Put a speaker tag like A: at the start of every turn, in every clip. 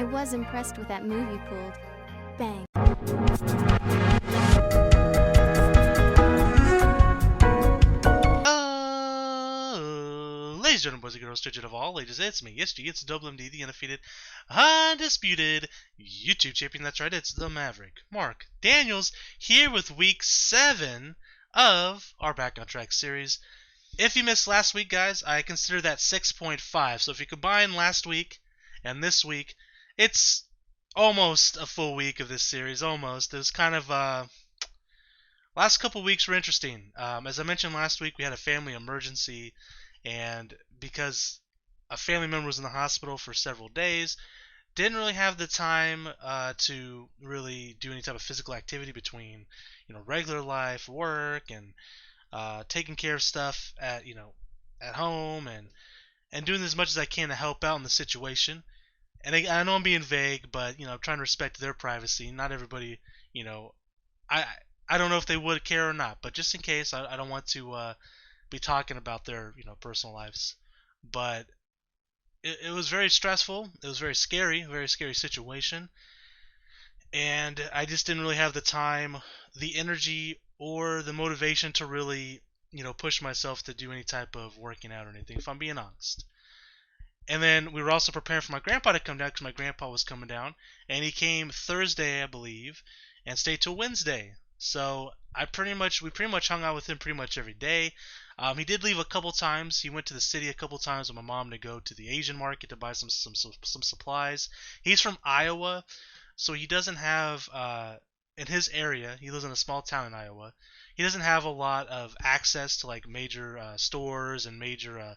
A: I was impressed with that move you pulled. Bang.
B: Ladies and gentlemen, boys and girls, children of all ages, it's me, it's G, it's WMD, the undefeated, undisputed YouTube champion. That's right, it's the Maverick, Mark Daniels, here with week 7 of our Back on Track series. If you missed last week, guys, I consider that 6.5. So if you combine last week and this week, it's almost a full week of this series, almost. It was kind of, last couple weeks were interesting. As I mentioned last week, we had a family emergency, and because a family member was in the hospital for several days, didn't really have the time to really do any type of physical activity between, regular life, work, and taking care of stuff at home, and doing as much as I can to help out in the situation. And I know I'm being vague, but I'm trying to respect their privacy. Not everybody, I I don't know if they would care or not, but just in case, I don't want to be talking about their personal lives. But it was very stressful. It was very scary situation, and I just didn't really have the time, the energy, or the motivation to really push myself to do any type of working out or anything, if I'm being honest. And then we were also preparing for my grandpa to come down because my grandpa was coming down, and he came Thursday, I believe, and stayed till Wednesday. So we pretty much hung out with him pretty much every day. He did leave a couple times. He went to the city a couple times with my mom to go to the Asian market to buy some supplies. He's from Iowa, so he doesn't have in his area. He lives in a small town in Iowa. He doesn't have a lot of access to like major stores and major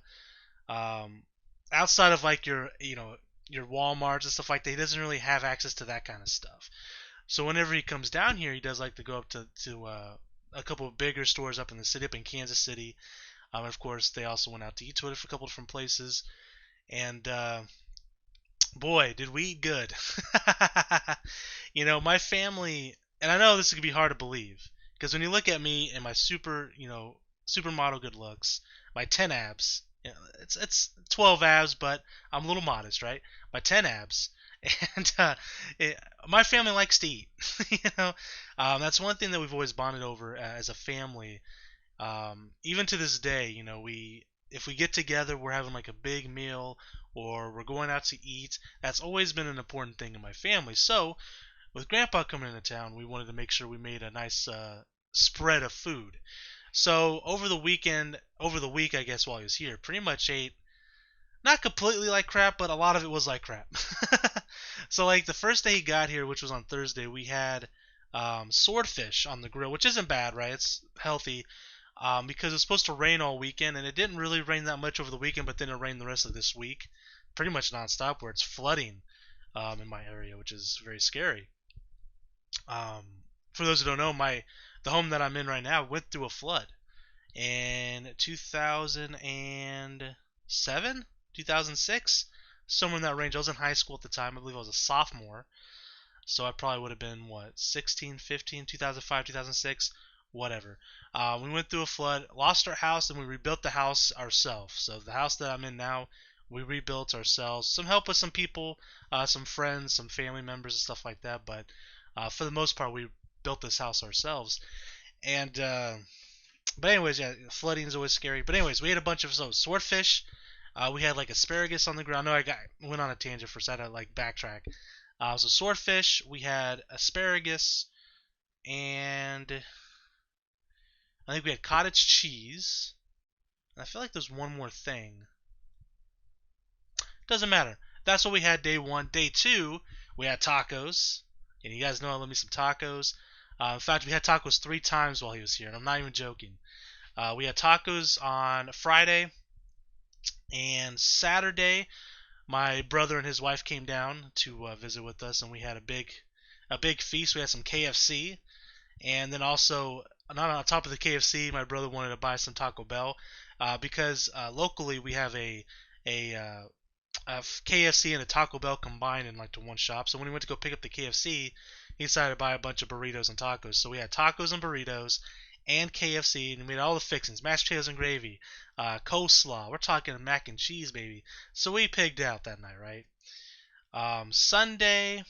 B: outside of like your Walmarts and stuff like that. He doesn't really have access to that kind of stuff. So whenever he comes down here, he does like to go up to a couple of bigger stores up in the city, up in Kansas City. Of course, they also went out to eat with a couple different places. And boy, did we eat good. My family, and I know this is gonna be hard to believe, because when you look at me and my supermodel good looks, my 10 abs, it's 12 abs, but I'm a little modest, right? My 10 abs, and my family likes to eat. That's one thing that we've always bonded over as a family. Even to this day, if we get together, we're having like a big meal or we're going out to eat. That's always been an important thing in my family. So with Grandpa coming into town, we wanted to make sure we made a nice spread of food. So over the week, I guess, while he was here, pretty much ate not completely like crap, but a lot of it was like crap. So like the first day he got here, which was on Thursday, we had swordfish on the grill, which isn't bad, right? It's healthy, because it was supposed to rain all weekend, and it didn't really rain that much over the weekend, but then it rained the rest of this week, pretty much nonstop, where it's flooding in my area, which is very scary. For those who don't know, the home that I'm in right now went through a flood in 2007, 2006, somewhere in that range. I was in high school at the time. I believe I was a sophomore, so I probably would have been 16, 15, 2005, 2006, whatever. We went through a flood, lost our house, and we rebuilt the house ourselves. So the house that I'm in now, we rebuilt ourselves. Some help with some people, some friends, some family members, and stuff like that. But for the most part, we built this house ourselves. And but anyways, yeah, flooding is always scary. But anyways, we ate a bunch of swordfish. We had like asparagus on the ground. No, went on a tangent for a second. I like backtrack. So swordfish. We had asparagus, and I think we had cottage cheese. And I feel like there's one more thing. Doesn't matter. That's what we had day 1. Day 2, we had tacos. And you guys know I love me some tacos. In fact, we had tacos 3 times while he was here, and I'm not even joking. We had tacos on Friday and Saturday. My brother and his wife came down to visit with us, and we had a big feast. We had some KFC, and then also, not on top of the KFC, my brother wanted to buy some Taco Bell because locally we have a KFC and a Taco Bell combined in like to one shop. So when we went to go pick up the KFC, he decided to buy a bunch of burritos and tacos. So we had tacos and burritos and KFC, and we had all the fixings: mashed potatoes and gravy, coleslaw. We're talking mac and cheese, baby. So we pigged out that night, right? Sunday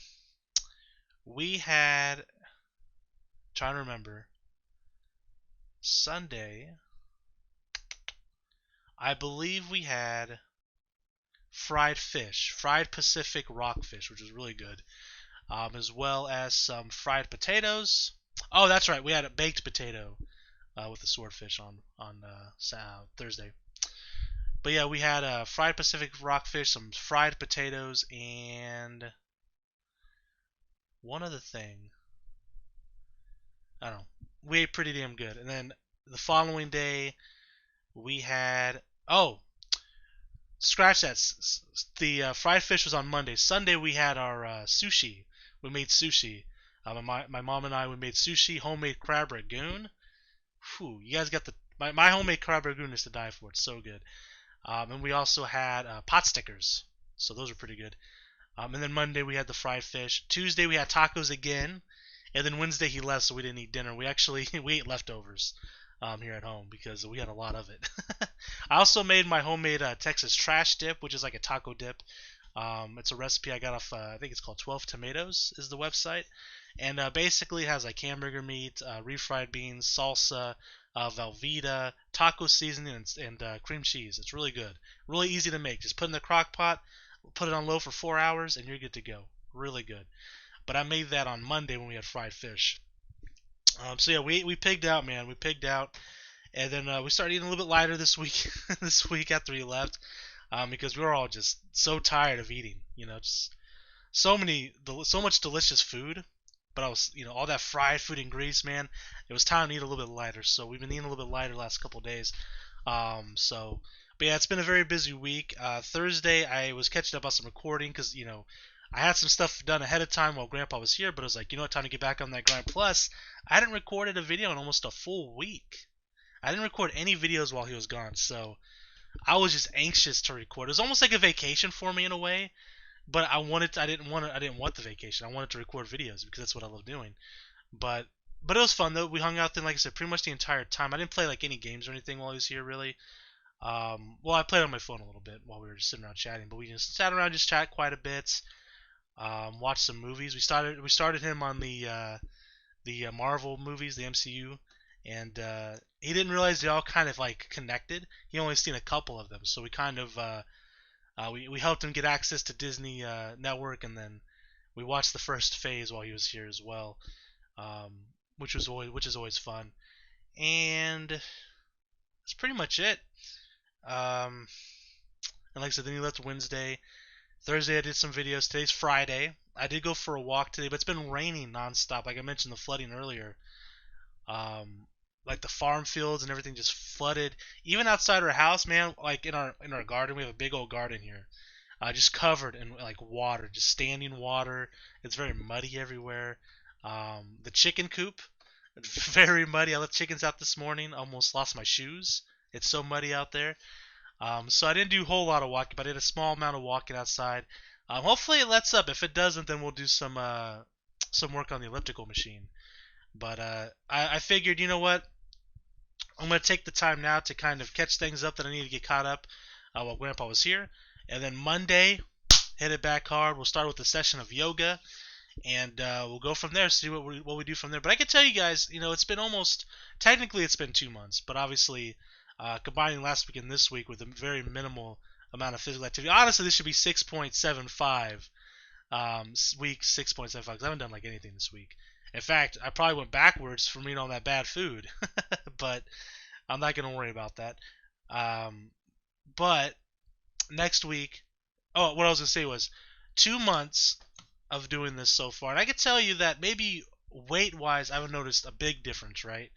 B: we had, trying to remember. Sunday, I believe we had fried fish, fried Pacific rockfish, which was really good, as well as some fried potatoes. Oh, that's right, we had a baked potato with the swordfish on Thursday. But yeah, we had fried Pacific rockfish, some fried potatoes, and one other thing. I don't know. We ate pretty damn good. And then the following day, we had. Oh, scratch that. The fried fish was on Monday. Sunday, we had our sushi. We made sushi. My mom and I, we made sushi, homemade crab ragoon. Whew, you guys got my homemade crab ragoon is to die for. It's so good. And we also had pot stickers. So those are pretty good. And then Monday we had the fried fish. Tuesday we had tacos again, and then Wednesday he left, so we didn't eat dinner. We actually we ate leftovers here at home because we had a lot of it. I also made my homemade Texas trash dip, which is like a taco dip. It's a recipe I got off I think it's called 12 Tomatoes is the website, and basically it has like hamburger meat, refried beans, salsa, Velveeta, taco seasoning, and cream cheese. It's really good, really easy to make. Just put it in the crock pot, put it on low for 4 hours, and you're good to go. Really good. But I made that on Monday when we had fried fish. So yeah, we pigged out, man. We pigged out, and then we started eating a little bit lighter this week. This week after he left, because we were all just so tired of eating. Just so much delicious food. But I was, all that fried food and grease, man. It was time to eat a little bit lighter. So we've been eating a little bit lighter the last couple of days. But yeah, it's been a very busy week. Thursday, I was catching up on some recording because I had some stuff done ahead of time while Grandpa was here. But I was like, time to get back on that grind. Plus, I hadn't recorded a video in almost a full week. I didn't record any videos while he was gone, so I was just anxious to record. It was almost like a vacation for me in a way, but I didn't want the vacation. I wanted to record videos because that's what I love doing. But it was fun though. We hung out then, like I said, pretty much the entire time. I didn't play like any games or anything while he was here really. Well, I played on my phone a little bit while we were just sitting around chatting, but we just sat around, just chat quite a bit. Watched some movies. We started him on the Marvel movies, the MCU, and he didn't realize they all kind of like connected. He only seen a couple of them, so we kind of we helped him get access to Disney Network, and then we watched the first phase while he was here as well, which is always fun. And that's pretty much it. Um, and like I said, then he left Wednesday. Thursday I did some videos. Today's Friday. I did go for a walk today, but it's been raining nonstop. Like I mentioned the flooding earlier. Um, like the farm fields and everything just flooded. Even outside our house, man. Like in our garden, we have a big old garden here. Just covered in like water, just standing water. It's very muddy everywhere. The chicken coop, very muddy. I let chickens out this morning. Almost lost my shoes. It's so muddy out there. So I didn't do a whole lot of walking, but I did a small amount of walking outside. Hopefully it lets up. If it doesn't, then we'll do some work on the elliptical machine. But I figured, you know what? I'm gonna take the time now to kind of catch things up that I need to get caught up while Grandpa was here, and then Monday hit it back hard. We'll start with a session of yoga, and we'll go from there. See what we do from there. But I can tell you guys, it's been technically it's been 2 months, but obviously combining last week and this week with a very minimal amount of physical activity. Honestly, this should be 6.75 week 6.75 because I haven't done like anything this week. In fact, I probably went backwards from eating all that bad food, but I'm not gonna worry about that. But next week, oh, what I was gonna say was 2 months of doing this so far, and I can tell you that maybe weight-wise, I've noticed a big difference. Right?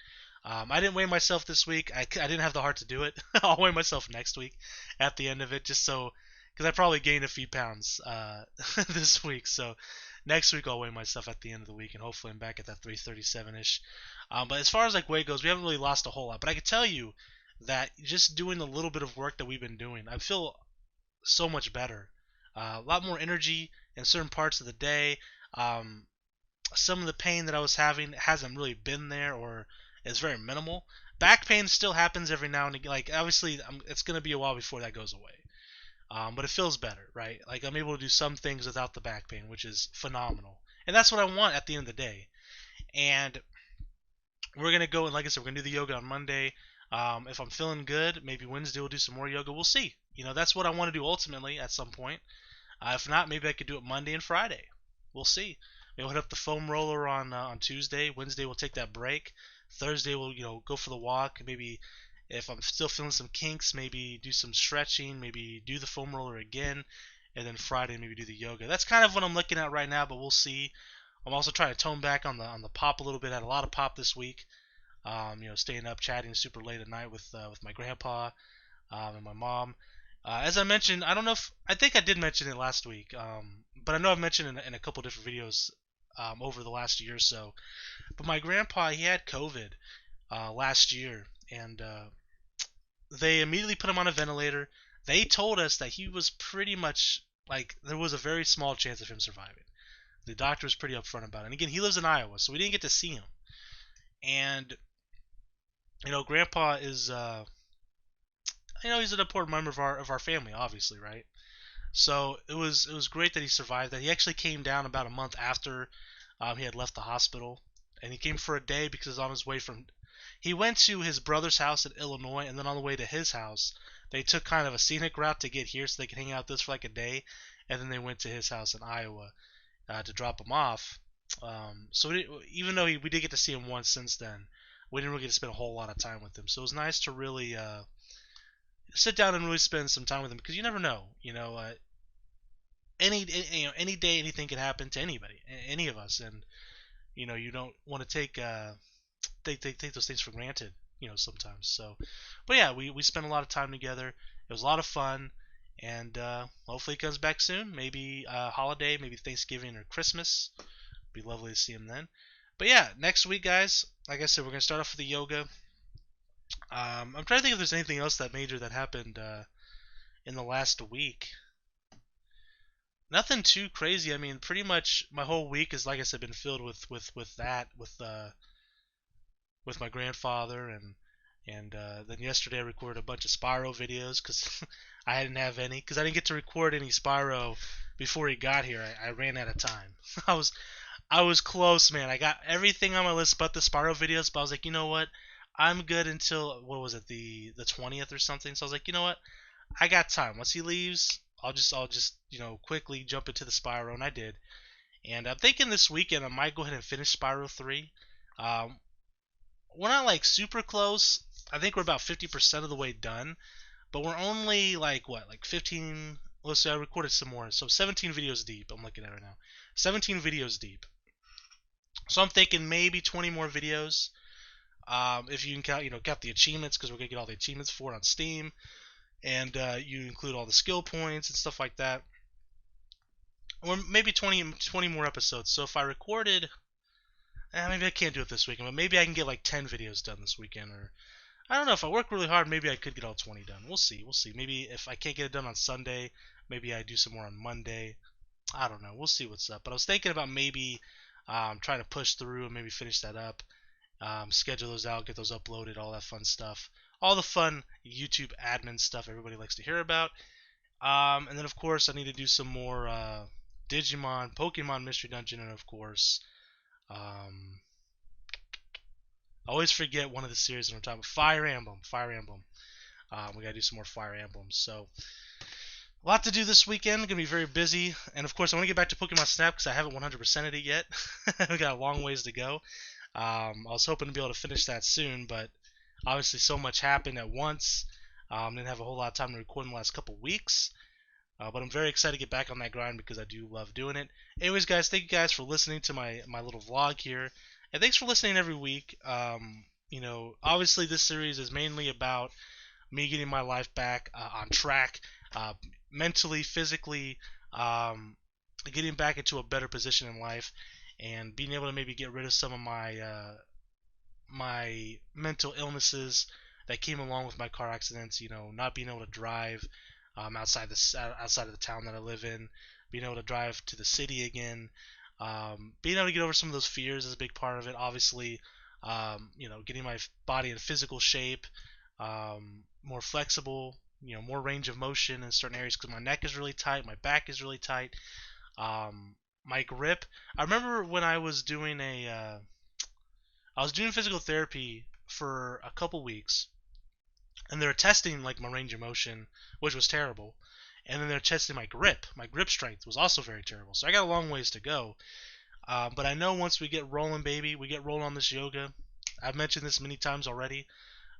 B: I didn't weigh myself this week. I didn't have the heart to do it. I'll weigh myself next week at the end of it, just so because I probably gained a few pounds this week. So next week I'll weigh myself at the end of the week, and hopefully I'm back at that 337-ish. But as far as like weight goes, we haven't really lost a whole lot. But I can tell you that just doing the little bit of work that we've been doing, I feel so much better. A lot more energy in certain parts of the day. Um, some of the pain that I was having hasn't really been there, or is very minimal. Back pain still happens every now and again. Like obviously, it's gonna be a while before that goes away. but it feels better, right? Like I'm able to do some things without the back pain, which is phenomenal, and that's what I want at the end of the day. And we're gonna go and, like I said, we're gonna do the yoga on Monday. If I'm feeling good, maybe Wednesday we'll do some more yoga. We'll see. That's what I want to do ultimately at some point. If not, maybe I could do it Monday and Friday. We'll see. Maybe we'll hit up the foam roller on Tuesday. Wednesday we'll take that break. Thursday we'll go for the walk. Maybe if I'm still feeling some kinks, maybe do some stretching. Maybe do the foam roller again, and then Friday maybe do the yoga. That's kind of what I'm looking at right now, but we'll see. I'm also trying to tone back on the pop a little bit. I had a lot of pop this week. Staying up chatting super late at night with my grandpa and my mom. As I mentioned, I don't know if I think I did mention it last week, but I know I've mentioned it in a couple different videos over the last year or so. But my grandpa, he had COVID last year, and they immediately put him on a ventilator. They told us that he was pretty much like there was a very small chance of him surviving. The doctor was pretty upfront about it. And again, he lives in Iowa, so we didn't get to see him. And Grandpa is he's an important member of our family, obviously, right? So it was great that he survived that. He actually came down about a month after he had left the hospital, and he came for a day because on his way from he went to his brother's house in Illinois, and then on the way to his house, they took kind of a scenic route to get here so they could hang out this for like a day, and then they went to his house in Iowa to drop him off. So even though we did get to see him once since then, we didn't really get to spend a whole lot of time with him. So it was nice to really sit down and really spend some time with him because you never know. Any day anything can happen to anybody, any of us, and you don't want to take those things for granted. Sometimes. So, but yeah, we spent a lot of time together. It was a lot of fun, and hopefully he comes back soon. Maybe holiday, maybe Thanksgiving or Christmas. It'd be lovely to see him then. But yeah, next week, guys. Like I said, we're gonna start off with the yoga. I'm trying to think if there's anything else that major that happened in the last week. Nothing too crazy. I mean, pretty much my whole week is, like I said, been filled with that, with my grandfather, and then yesterday I recorded a bunch of Spyro videos because I didn't have any because I didn't get to record any Spyro before he got here. I ran out of time. I was close, man. I got everything on my list but the Spyro videos, but I was like, you know what? I'm good until what was it, the 20th or something. So I was like, you know what? I got time. Once he leaves, I'll just quickly jump into the Spyro, and I did. And I'm thinking this weekend I might go ahead and finish Spyro 3. Um, we're not like super close. I think we're about 50% of the way done, but we're only like what, like 15. Let's say I recorded some more, so 17 videos deep. I'm looking at it right now, 17 videos deep. So I'm thinking maybe 20 more videos. If you can count the achievements, because we're gonna get all the achievements for it on Steam, and you include all the skill points and stuff like that, or maybe 20 more episodes. So if I recorded, maybe I can't do it this weekend, but maybe I can get like 10 videos done this weekend, or I don't know. If I work really hard, maybe I could get all 20 done. We'll see. We'll see. Maybe if I can't get it done on Sunday, maybe I do some more on Monday. I don't know. We'll see what's up. But I was thinking about maybe trying to push through and maybe finish that up, schedule those out, get those uploaded, all that fun stuff. All the fun YouTube admin stuff everybody likes to hear about. And then, of course, I need to do some more Digimon, Pokemon Mystery Dungeon, and, of course, um, I always forget one of the series that I'm talking about. Fire Emblem. Fire Emblem. We gotta do some more Fire Emblems. So a lot to do this weekend. Gonna be very busy, and of course I want to get back to Pokemon Snap because I haven't 100%ed it yet. We got a long ways to go. I was hoping to be able to finish that soon, but obviously so much happened at once. Didn't have a whole lot of time to record in the last couple weeks. But I'm very excited to get back on that grind because I do love doing it. Anyways, guys, thank you guys for listening to my little vlog here, and thanks for listening every week. Obviously this series is mainly about me getting my life back on track, uh, mentally, physically, getting back into a better position in life, and being able to maybe get rid of some of my mental illnesses that came along with my car accidents. Not being able to drive outside of the town that I live in, being able to drive to the city again, being able to get over some of those fears is a big part of it. Obviously, getting my body in physical shape, more flexible, more range of motion in certain areas because my neck is really tight, my back is really tight. My grip. I remember when I was doing physical therapy for a couple weeks, and they were testing like my range of motion, which was terrible. And then they're testing my grip. My grip strength was also very terrible. So I got a long ways to go. But I know once we get rolling, baby, we get rolling on this yoga. I've mentioned this many times already,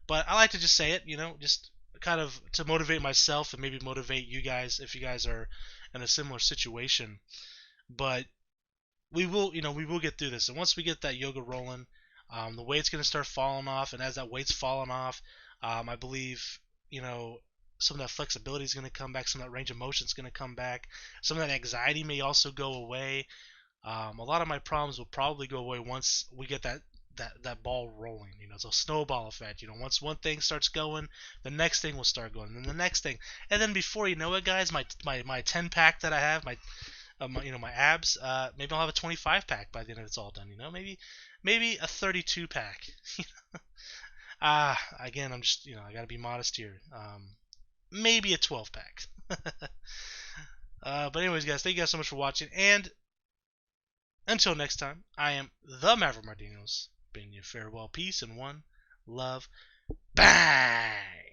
B: but I like to just say it, just kind of to motivate myself and maybe motivate you guys if you guys are in a similar situation. But we will get through this. And once we get that yoga rolling, the weight's going to start falling off, and as that weight's falling off, I believe some of that flexibility is going to come back, some of that range of motion is going to come back, some of that anxiety may also go away. A lot of my problems will probably go away once we get that ball rolling. It's a snowball effect. Once one thing starts going, the next thing will start going, and the next thing, and then before you know it, guys, my 10 pack that I have, my abs, maybe I'll have a 25 pack by the end of it's all done. Maybe a 32 pack. Again, I'm just I gotta be modest here. Maybe a 12 pack. But anyways, guys, thank you guys so much for watching, and until next time, I am the Maverick Martinos, bidding you farewell, peace, and one love. Bang!